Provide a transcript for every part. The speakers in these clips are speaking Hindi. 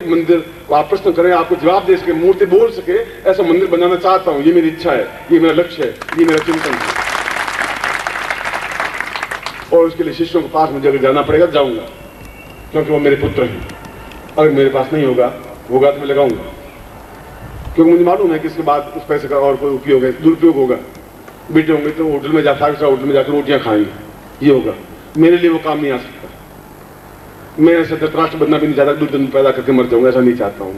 मंदिर को आप प्रश्न करें, आपको जवाब दे सके, मूर्ति बोल सके, ऐसा मंदिर बनाना चाहता हूं। ये मेरी इच्छा है, ये मेरा लक्ष्य है, ये मेरा चिंतन है। और उसके लिए शिष्यों के पास मुझे अगर जाना पड़ेगा जाऊंगा, क्योंकि वो मेरे पुत्र हैं। अगर मेरे पास नहीं होगा तो मैं लगाऊंगा, क्योंकि मुझे मालूम है कि इसके बाद उस पैसे का और कोई उपयोग है, दुरुपयोग होगा। बेटे होंगे तो होटल में होटल में जाकर रोटियां खाएंगे, ये होगा। मेरे लिए वो काम नहीं आ सकता। मैं ऐसा धृतराष्ट्र बनना भी नहीं चाहता, दुर्योधन पैदा करके मर जाऊंगा, ऐसा नहीं चाहता हूं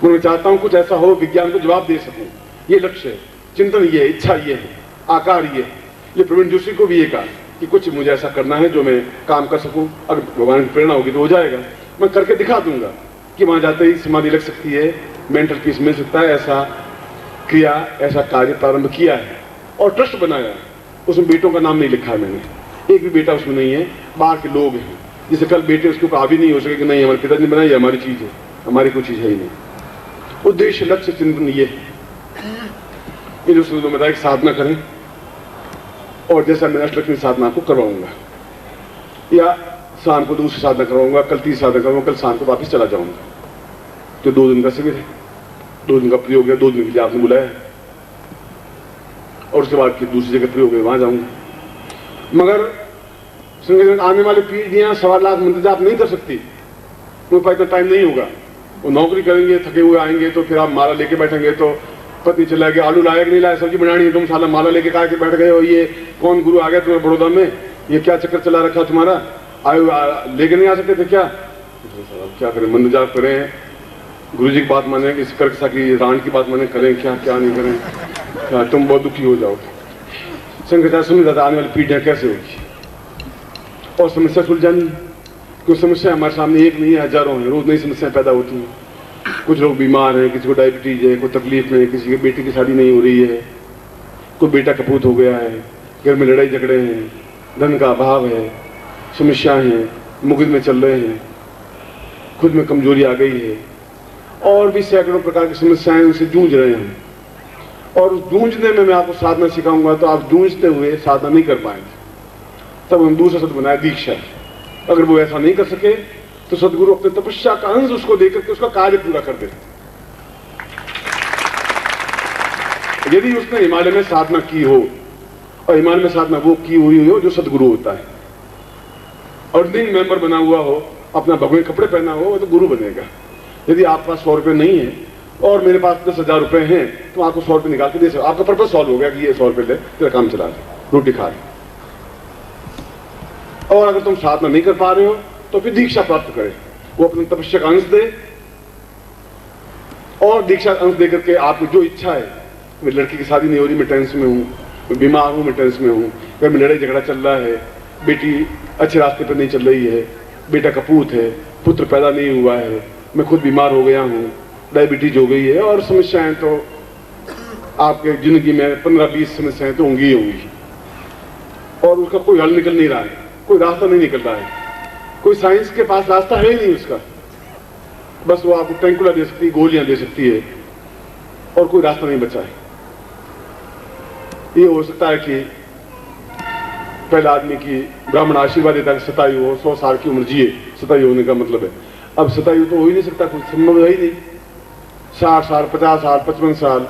मैं चाहता हूं कुछ ऐसा हो, विज्ञान को जवाब दे सकूं। ये लक्ष्य है, चिंतन ये है, इच्छा ये है, आकार ये है। ये प्रवीण जोशी को भी ये कहा कि कुछ मुझे ऐसा करना है जो मैं काम कर सकूं। अगर भगवान की प्रेरणा होगी तो हो जाएगा, मैं करके दिखा दूंगा कि वहां जाते ही समाधि लग सकती है, मेंटल पीस मिल सकता है। ऐसा क्रिया, ऐसा कार्य प्रारंभ किया है और ट्रस्ट बनाया है। उसमें बेटों का नाम नहीं लिखा है मैंने, एक भी बेटा उसमें नहीं है, बाहर के लोग हैं। जिसे कल बेटे उसके ऊपर हावी नहीं हो सके कि नहीं हमारे पिताजी ने बनाई, हमारी चीज है, हमारी कोई चीज है ही नहीं। उद्देश्य, लक्ष्य, चिंतन ये है। जो सुनो बताया कि साधना करें, और जैसा मैं अष्टलक्ष्मी साधना को करवाऊंगा, या शाम को दूसरी साधना करवाऊंगा, कल तीसरी साधना करवाऊंगा, कल शाम को वापस चला जाऊंगा। तो 2 दिन का शिविर है, 2 दिन का प्रयोग है, 2 दिन के लिए आपने बुलाया है, और उसके बाद फिर दूसरी जगह प्रयोग है, वहां जाऊंगा। मगर संगठन आने वाली पीढ़ियां 1.25 लाख मंत्र जाप नहीं कर सकती, उनके पास इतना टाइम नहीं होगा। वो नौकरी करेंगे, थके हुए आएंगे, तो फिर आप माला लेके बैठेंगे तो पत्नी चला गया, आलू लाया कि नहीं लाया, सब्जी बनानी है, तुम साला माला लेके कहा के बैठ गए हो। ये कौन गुरु आ गया तुम्हारे बड़ौदा में, ये क्या चक्कर चला रखा तुम्हारा, लेके नहीं आ सकते थे क्या? क्या करें, मंत्र जाप करें, गुरु जी की बात माने, इस कर्कसा की रान की बात माने, करें क्या क्या नहीं करें, क्या तुम बहुत दुखी हो जाओगे। शंकराचार्य समझ जाता आने वाली पीढ़ियां कैसे होगी, और समस्या सुलझानी है। क्योंकि समस्या हमारे सामने एक नहीं है, हजारों हैं, रोज नई समस्याएं पैदा होती हैं। कुछ लोग बीमार हैं, किसी को डायबिटीज है, कोई तकलीफ में, किसी की बेटी की शादी नहीं हो रही है, कोई बेटा कपूत हो गया है, घर में लड़ाई झगड़े हैं, धन का अभाव है, समस्याएं हैं, मुकदमे में चल रहे हैं, खुद में कमजोरी आ गई है, और भी सैकड़ों प्रकार की समस्याएं उनसे जूझ रहे हैं। और जूझने में मैं आपको साधना सिखाऊंगा तो आप जूझते हुए साधना नहीं कर पाएंगे। तब हम दूसरा शब्द बनाया दीक्षा। अगर वो ऐसा नहीं कर सके तो सदगुरु अपने तपस्या का अंश उसको देकर के उसका कार्य पूरा कर दे। यदि उसने हिमालय में साधना की हो, और हिमालय में साधना वो की हुई हो जो सदगुरु होता है, अर्निंग मेंबर बना हुआ हो, अपना भगवे कपड़े पहना हो, तो गुरु बनेगा। यदि आपके पास 100 रुपए नहीं है और मेरे पास 10,000 रुपए हैं, तो आपको 100 रुपए निकाल के दे सकते, आपका पर्पस सॉल्व हो गया कि ये 100 रुपए ले, तेरा काम चला ले, रोटी खा ले। और अगर तुम साधना नहीं कर पा रहे हो तो फिर दीक्षा प्राप्त करें, वो अपने तपस्या का अंश दे, और दीक्षा अंश देकर के आपकी जो इच्छा है, मेरी लड़की की शादी नहीं हो रही, मैं टेंशन में हूँ, मैं बीमार हूँ, मैं टेंशन में हूँ, घर में लड़ाई झगड़ा चल रहा है, बेटी अच्छे रास्ते पर नहीं चल रही है, बेटा कपूत है, पुत्र पैदा नहीं हुआ है, मैं खुद बीमार हो गया हूँ, डायबिटीज हो गई है, और समस्याएं तो आपके जिंदगी में 15-20 समस्याएं तो होंगी ही होंगी, और उसका कोई हल निकल नहीं रहा है, कोई रास्ता नहीं निकल रहा है, कोई साइंस के पास रास्ता है ही नहीं उसका। बस वो आपको टैंकुला दे सकती है, गोलियां दे सकती है, और कोई रास्ता नहीं बचा है। ये हो सकता है कि पहले आदमी की ब्राह्मण आशीर्वाद देता है, 27 हो, 100 साल की उम्र जिए, 27 होने का मतलब है। अब 27 तो हो ही नहीं सकता, कुछ संभव है ही नहीं। 60 साल, 50 साल, 55 साल,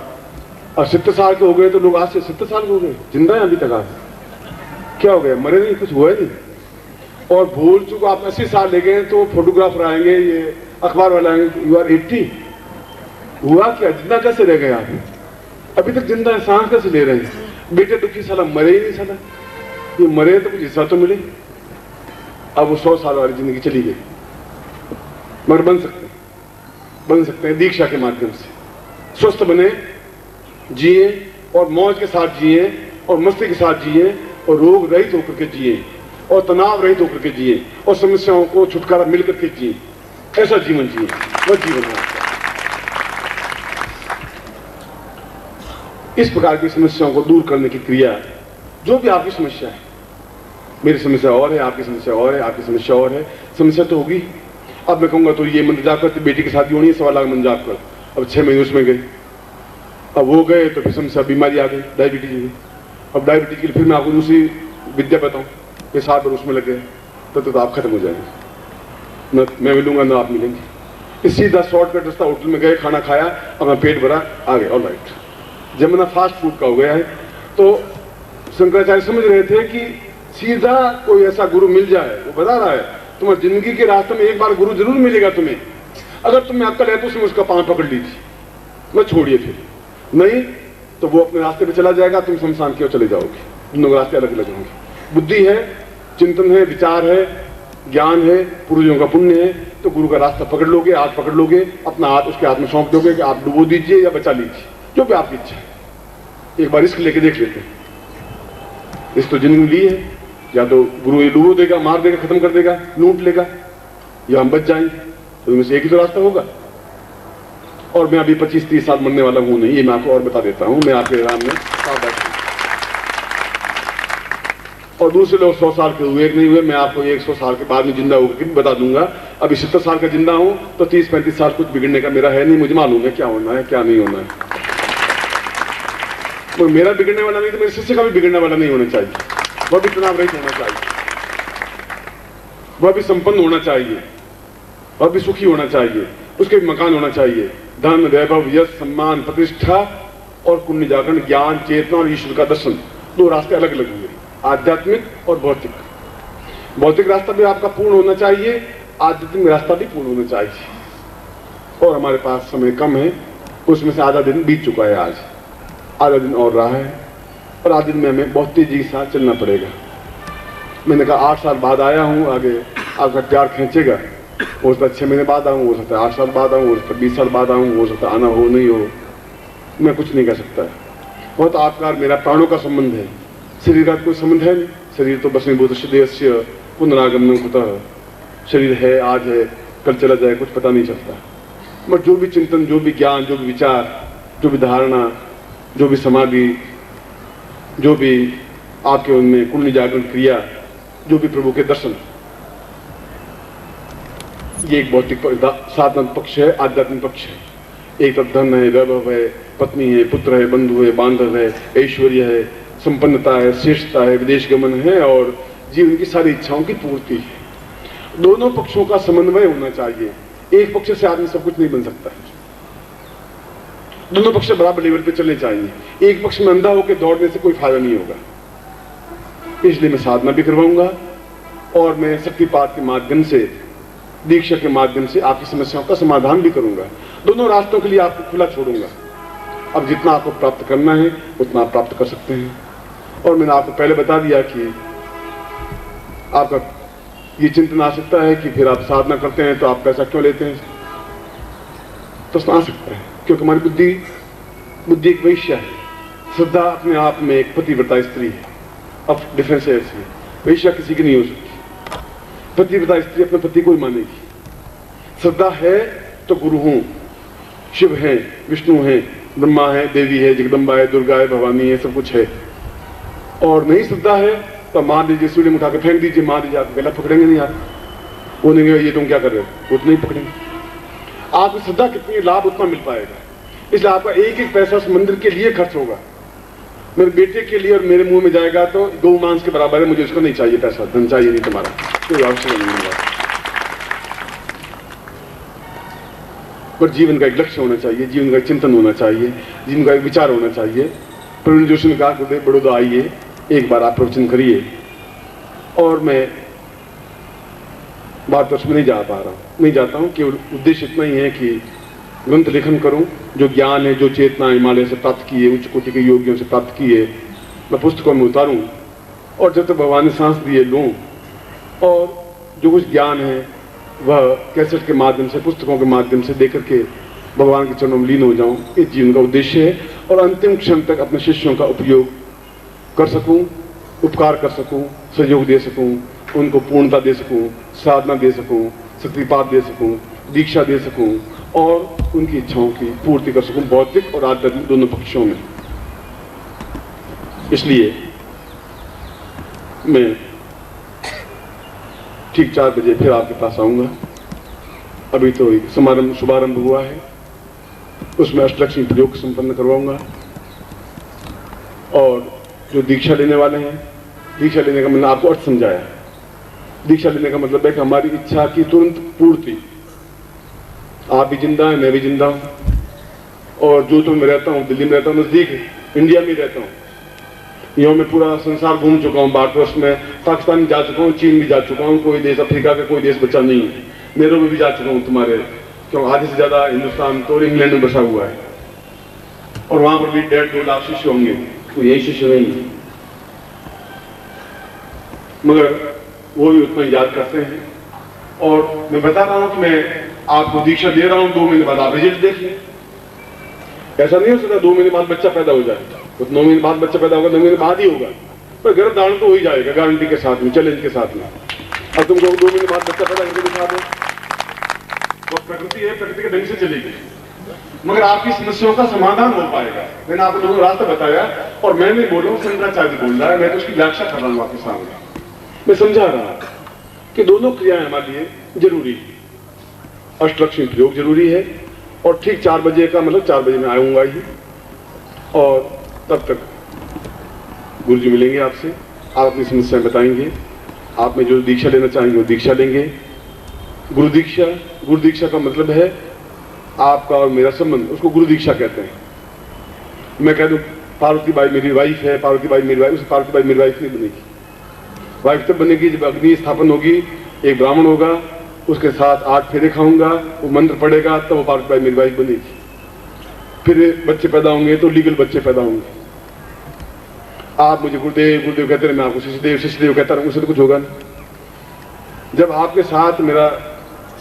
और 70 साल के हो गए तो लोग आज से 70 साल के हो गए, जिंदा है अभी तक। आज क्या हो गया, मरे नहीं, कुछ हुआ ही नहीं। और भूल चुका, आप 80 साल ले गए तो फोटोग्राफर आएंगे, ये अखबार वाले आएंगे, यू आर 80। हुआ क्या, जिंदा कैसे रह गए आप, अभी तक जिंदा है, सांस कैसे ले रहे हैं? बेटे दुखी, साला मरे ही नहीं, साला ये मरे तो कुछ हिस्सा तो मिले। अब वो 100 साल वाली जिंदगी चली गई, मगर बन सकते हैं दीक्षा के माध्यम से। स्वस्थ बने, जिए, और मौज के साथ जिए, और मस्ती के साथ जिए, और रोग रहित होकर के जिए, और तनाव रहित होकर के जिए, और समस्याओं को छुटकारा मिलकर के जिए। ऐसा जीवन जिए, वह जीवन है। इस प्रकार की समस्याओं को दूर करने की क्रिया, जो भी आपकी समस्या है, मेरी समस्या और है, आपकी समस्या और है, आपकी समस्या और है, समस्या तो होगी। अब मैं कहूंगा तो ये मंत्र जाप करते, बेटी की शादी होनी है, 1.25 लाख मंत्र जाप कर, अब 6 महीने उसमें गए, अब वो गए तो फिर समस्या, बीमारी आ गई, डायबिटीज हुई। अब डायबिटीज के लिए फिर मैं आपको दूसरी विद्या बताऊं, ये 7 बार उसमें लग गए, तो आप खत्म हो जाएंगे, न मैं मिलूंगा ना आप मिलेंगे। सीधा शॉर्टकट रास्ता, होटल में गए, खाना खाया, अपना पेट भरा, आ गए, ऑलराइट। जमाना फास्ट फूड का हो गया है। तो शंकराचार्य समझ रहे थे कि सीधा कोई ऐसा गुरु मिल जाए, वो बता रहा है तुम्हारी जिंदगी के रास्ते में एक बार गुरु जरूर मिलेगा तुम्हें, अगर तुम्हें अक्ल है तो उसमें उसका पांव पकड़ लीजिए, मत छोड़िए, फिर नहीं तो वो अपने रास्ते पे चला जाएगा, तुम शमशान की ओर चले जाओगे। दोनों के रास्ते अलग अलग होंगे। बुद्धि है, चिंतन है, विचार है, ज्ञान है, पूर्वजों का पुण्य है, तो गुरु का रास्ता पकड़ लोगे, हाथ पकड़ लोगे, अपना हाथ उसके हाथ में सौंप दोगे कि आप डुबो दीजिए या बचा लीजिए, जो भी आपकी इच्छा है। एक बार रिस्क लेके देख लेते हैं। रिस्क तो जिंदगी ली है, या तो गुरु ये डुबो देगा, मार देगा, खत्म कर देगा, लूट लेगा, या हम बच जाएंगे, तो इनमें से एक ही तो रास्ता होगा। और मैं अभी 25-30 साल मरने वाला हूं नहीं, ये मैं आपको और बता देता हूं, मैं आपके सामने साफ बैठा। और दूसरे लोग 100 साल के हुए नहीं हुए, मैं आपको 100 साल के बाद में जिंदा होकर बता दूंगा। अभी 70 साल का जिंदा हूं तो 30-35 साल कुछ बिगड़ने का मेरा है नहीं, मुझे मालूम है क्या होना है क्या नहीं होना है। तो मेरा बिगड़ने वाला नहीं तो मेरे शिष्य का भी बिगड़ने वाला नहीं होना चाहिए। वह भी तनाव रहित होना चाहिए, वह भी संपन्न होना चाहिए, वह भी सुखी होना चाहिए, उसके भी मकान होना चाहिए, धन, वैभव, यश, सम्मान, प्रतिष्ठा और पुण्य जागरण, ज्ञान, चेतना और ईश्वर का दर्शन। दो रास्ते अलग अलग हुए, आध्यात्मिक और भौतिक। भौतिक रास्ता भी आपका पूर्ण होना चाहिए, आध्यात्मिक रास्ता भी पूर्ण होना चाहिए। और हमारे पास समय कम है, उसमें से आधा दिन बीत चुका है, आज आधा दिन और रहा है, और आधे दिन में हमें बहुत तेजी के साथ चलना पड़ेगा। मैंने कहा 8 साल बाद आया हूं, आगे आपका प्यार खींचेगा, हो सकता है 6 महीने बाद आऊं, हो सकता है 8 साल बाद आऊं, हो सकता है 20 साल बाद आऊं, हो सकता है आना हो नहीं हो, मैं कुछ नहीं कह सकता। बहुत आपका मेरा प्राणों का संबंध है, शरीर का कोई संबंध है नहीं। शरीर तो भस्मीभूत देहस्य पुनरागमनं कुतः, शरीर है, आज है, कल चला जाए, कुछ पता नहीं चलता। मगर जो भी चिंतन, जो भी ज्ञान, जो भी विचार, जो भी धारणा, जो भी समाधि, जो भी आपके उनमें कुंडली जागरण क्रिया, जो भी प्रभु के दर्शन, ये एक भौतिक साधना पक्ष है, आध्यात्मिक पक्ष है। एक तरफ धन है, वैभव है, पत्नी है, पुत्र है, बंधु है, बांधव है, ऐश्वर्य है, संपन्नता है, श्रेष्ठता है, विदेश गमन है और जीवन की सारी इच्छाओं की पूर्ति है। दोनों पक्षों का समन्वय होना चाहिए। एक पक्ष से आदमी सब कुछ नहीं बन सकता है, दोनों पक्ष बराबर लेवल पे चलने चाहिए। एक पक्ष में अंधा होकर दौड़ने से कोई फायदा नहीं होगा। इसलिए मैं साधना भी करवाऊंगा और मैं शक्तिपात के माध्यम से, दीक्षा के माध्यम से आपकी समस्याओं का समाधान भी करूंगा। दोनों रास्तों के लिए आपको खुला छोड़ूंगा। अब जितना आपको प्राप्त करना है उतना आप प्राप्त कर सकते हैं। और मैंने आपको पहले बता दिया कि आपका ये चिंतन आ सकता है कि फिर आप साधना करते हैं तो आप पैसा क्यों लेते हैं, तो आ सकता है क्योंकि हमारी बुद्धि एक वैश्या है। श्रद्धा अपने आप में एक पतिव्रता स्त्री है। अब डिफरेंस है ऐसी, वैश्या किसी की नहीं हो सकती, पतिव्रता स्त्री अपने पति को ही मानेगी। श्रद्धा है तो गुरु हूं, शिव है, विष्णु है, ब्रह्मा है, देवी है, जगदम्बा है, दुर्गा है, भवानी है, सब कुछ है। और नहीं श्रद्धा है तो मान लीजिए सूर्य उठा के फेंक दीजिए, मान लीजिए आप गला पकड़ेंगे नहीं, आप बोलेंगे ये तुम क्या कर रहे हो, वो तो नहीं पकड़ेंगे। आपको श्रद्धा कितनी लाभ उतना मिल पाएगा। इसलिए आपका एक एक पैसा उस मंदिर के लिए खर्च होगा। मेरे बेटे के लिए और मेरे मुंह में जाएगा तो गौ मांस के बराबर है, मुझे उसको नहीं चाहिए पैसा, धन चाहिए नहीं तुम्हारा, कोई आवश्यकता नहीं है। पर जीवन का एक लक्ष्य होना चाहिए, जीवन का एक चिंतन होना चाहिए, जीवन का एक विचार होना चाहिए। प्रवीण जोशी ने कहा कि बड़ौदा आइए, एक बार आप प्रवचन करिए। और मैं भारतवर्ष में नहीं जा पा रहा हूँ, नहीं जाता हूँ, केवल उद्देश्य इतना ही है कि ग्रंथ लेखन करूं, जो ज्ञान है, जो चेतना हिमालय से प्राप्त की है, उच्च कोटि के योगियों से प्राप्त की है, मैं पुस्तकों में उतारूं और जब तक भगवान ने सांस दिए लूं, और जो कुछ ज्ञान है वह कैसेट के माध्यम से, पुस्तकों के माध्यम से देकर के भगवान के चरणों में लीन हो जाऊं। इस जीवन का उद्देश्य है। और अंतिम क्षण तक अपने शिष्यों का उपयोग कर सकूं, उपकार कर सकूं, सहयोग दे सकूं, उनको पूर्णता दे सकूं, साधना दे सकूं, शक्तिपात दे सकूं, दीक्षा दे सकूं और उनकी इच्छाओं की पूर्ति कर सकूं, भौतिक और आध्यात्मिक दोनों पक्षों में। इसलिए मैं ठीक 4 बजे फिर आपके पास आऊंगा। अभी तो समारंभ शुभारंभ हुआ है, उसमें अष्टलक्ष्मी प्रयोग संपन्न करवाऊंगा। और जो दीक्षा लेने वाले हैं, दीक्षा लेने का मैंने आपको अर्थ समझाया। दीक्षा लेने का मतलब है कि हमारी इच्छा की तुरंत पूर्ति, आप भी जिंदा हैं, मैं भी जिंदा हूँ, और जो तो मैं रहता हूँ दिल्ली में रहता हूँ, नजदीक इंडिया में रहता हूँ। यहाँ मैं पूरा संसार घूम चुका हूँ, भारतवर्ष में पाकिस्तान जा चुका हूँ, चीन भी जा चुका हूँ, कोई देश अफ्रीका का कोई देश बचा नहीं है। नेहरू में भी जा चुका हूँ तुम्हारे, क्यों आधे से ज्यादा हिंदुस्तान तो इंग्लैंड में बसा हुआ है, और वहां पर भी 1.5-2 लाख शिष्य होंगे, तो यही शिष्य नहीं है, मगर वो भी उतना याद करते हैं। और मैं बता रहा हूं कि मैं आपको दीक्षा दे रहा हूं, 2 महीने बाद आप रिजल्ट देखिए। ऐसा नहीं हो सकता 2 महीने बाद बच्चा पैदा हो जाए, तो 9 महीने बाद बच्चा पैदा होगा, 9 महीने बाद ही होगा, पर गर्भधारण तो हो ही जाएगा गारंटी के साथ में, चैलेंज के साथ में। अब तुमको 2 महीने बाद बच्चा पैदा करके दिखा दो, तो प्रकृति है, प्रकृति के ढंग से चलेगी, मगर आपकी समस्याओं का समाधान हो पाएगा। मैंने आपको लोगों को रास्ता बताया, और मैं नहीं बोल रहा हूँ, शंकराचार्य बोल रहा है, मैं तो उसकी व्याख्या कर रहा हूँ आपके सामने। मैं समझा रहा कि दोनों क्रियाएं हमारे लिए जरूरी है। अष्टलक्ष्मी प्रयोग जरूरी है, और ठीक 4 बजे का मतलब 4 बजे मैं आऊंगा ही, और तब तक गुरु जी मिलेंगे आपसे, आप अपनी समस्याएं बताएंगे, आप में जो दीक्षा लेना चाहेंगे वो दीक्षा लेंगे। गुरु दीक्षा का मतलब है आपका और मेरा संबंध, उसको गुरु दीक्षा कहते हैं। मैं कह दूं पार्वती बाई मेरी वाइफ है, पार्वती बाई मेरी वाइफ, उसे पार्वती बाई मेरी वाइफ नहीं बनेगी। वाइफ तब बनेगी जब अग्नि स्थापन होगी, एक ब्राह्मण होगा, उसके साथ 8 फेरे खाऊंगा, वो मंत्र पड़ेगा, तब वो पार्वती बाई मेरी वाइफ बनेगी। फिर बच्चे पैदा होंगे तो लीगल बच्चे पैदा होंगे। आप मुझे गुरुदेव गुरुदेव कहते रहे, मैं आपको शिष्यदेव कहता रहूं, उससे तो कुछ होगा नहीं। जब आपके साथ मेरा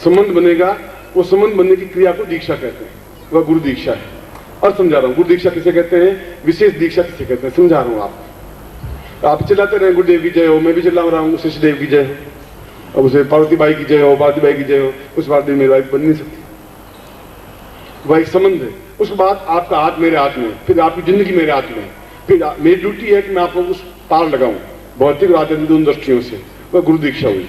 संबंध बनेगा, वो संबंध बनने की क्रिया को दीक्षा कहते हैं, वह गुरु दीक्षा है। और समझा रहा हूं गुरु दीक्षा किसे कहते हैं, विशेष दीक्षा किसे कहते हैं, समझा रहा हूं आपको। आप चिल्लाते रहे गुरुदेव की जय हो, मैं भी चिल्ला रहा हूँ शिष्यदेव की जय हो, अब उसे पार्वती बाई की जय हो, पार्वती बाई की जय हो, उस बात में मेरी वाइफ बन नहीं सकती। वह एक संबंध है। उसके बाद आपका हाथ मेरे हाथ में, फिर आपकी जिंदगी मेरे हाथ में, फिर मेरी ड्यूटी है कि मैं आपको उस पार लगाऊं भौतिक और आध्यात्मिक दोनों दृष्टियों से। वह गुरु दीक्षा हुई,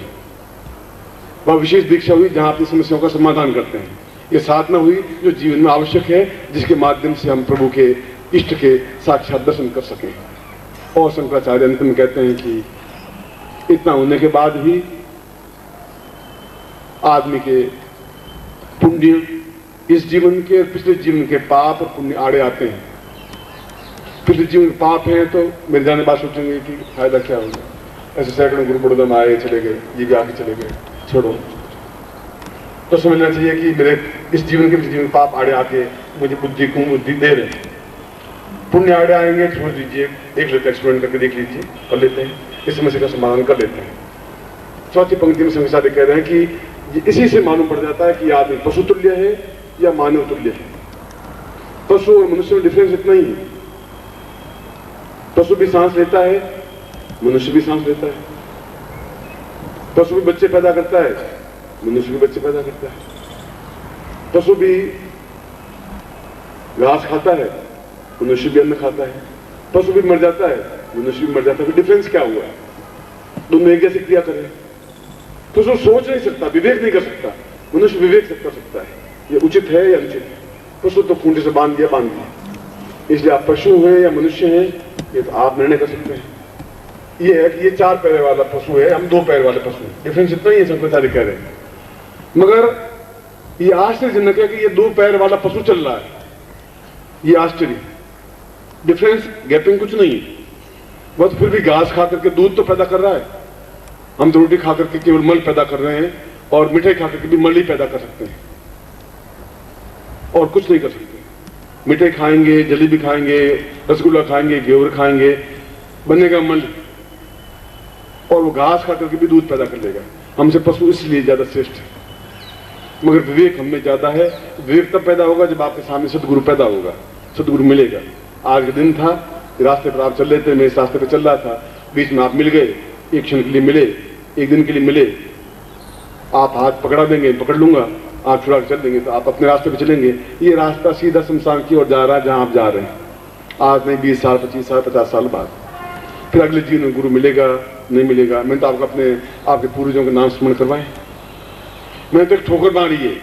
वह विशेष दीक्षा हुई जहां अपनी समस्याओं का समाधान करते हैं। ये साधना हुई जो जीवन में आवश्यक है, जिसके माध्यम से हम प्रभु के इष्ट के साक्षात दर्शन कर सकें। और शंकराचार्य अंत में कहते हैं कि इतना होने के बाद भी आदमी के पुण्य, इस जीवन के पिछले जीवन के पाप और पुण्य आड़े आते हैं। पिछले जीवन के पाप हैं तो मेरे जाने बाद सोचेंगे कि फायदा क्या होगा, ऐसे सैकड़ों गुरु बड़ौदा में आए चले गए, ये भी आके चले गए, छोड़ो। तो समझना चाहिए कि मेरे इस जीवन के पिछले जीवन पाप आड़े आके मुझे बुद्धि को बुद्धि दे रहे हैं। पुण्य आड़े आएंगे, छोड़ दीजिए, देख लेते, एक्सपेरिमेंट करके देख लीजिए, कर लेते हैं, इस समस्या का समाधान कर लेते हैं। चौथी पंक्ति में शंकराचार्य कह रहे हैं कि इसी से मालूम पड़ जाता है कि आदमी पशु तुल्य है या मानव तुल्य है। पशु और मनुष्य में डिफरेंस इतना ही है, पशु भी सांस लेता है, मनुष्य भी सांस लेता है। पशु भी बच्चे पैदा करता है, मनुष्य भी बच्चे पैदा करता है। पशु भी घास खाता है, मनुष्य भी अन्न खाता है। पशु भी मर जाता है, मनुष्य भी मर जाता है। डिफरेंस क्या हुआ? दोनों एक जैसी क्रिया करें। पशु सोच नहीं सकता, विवेक नहीं कर सकता, मनुष्य विवेक कर सकता है, ये उचित है या अनुचित है। पशु तो खूंटे से बांध दिया, इसलिए आप पशु हैं या मनुष्य हैं, ये तो आप निर्णय कर सकते हैं। ये है कि ये 4 पैर वाला पशु है, हम 2 पैर वाले पशु हैं। डिफरेंस इतना ही है, शंकराचार्य कह रहे हैं। मगर ये आश्चर्यजनक है कि ये 2 पैर वाला पशु चल रहा है, ये आश्चर्य। डिफरेंस गैपिंग कुछ नहीं है, वह तो फिर भी घास खा करके दूध तो पैदा कर रहा है। हम तो रोटी खा करके केवल मल पैदा कर रहे हैं, और मिठाई खा करके भी मल ही पैदा कर सकते हैं, और कुछ नहीं कर सकते। मिठाई खाएंगे, जलेबी खाएंगे, रसगुल्ला खाएंगे, घेवर खाएंगे, बनेगा मल, और वो घास खा करके भी दूध पैदा कर लेगा। हमसे पशु इसलिए ज्यादा श्रेष्ठ है, मगर विवेक हम में ज्यादा है। विवेक तब पैदा होगा जब आपके सामने सदगुरु पैदा होगा, सदगुरु मिलेगा। आज का दिन था, रास्ते पर आप चल रहे थे, मैं इस रास्ते पर चल रहा था, बीच में आप मिल गए, एक क्षण के लिए मिले, एक दिन के लिए मिले। आप हाथ पकड़ा देंगे, पकड़ लूंगा, आप छुड़ा के चल देंगे, तो आप अपने रास्ते पे चलेंगे। ये रास्ता सीधा शमशान की ओर जा रहा है, जहां आप जा रहे हैं। आज नहीं, 20 साल, 25 साल, 50 साल बाद फिर अगले जीवन में गुरु मिलेगा, नहीं मिलेगा। मैंने तो आपको आपके पूर्वजों के नाम स्मरण करवाए। मैंने तो एक ठोकर मारी है,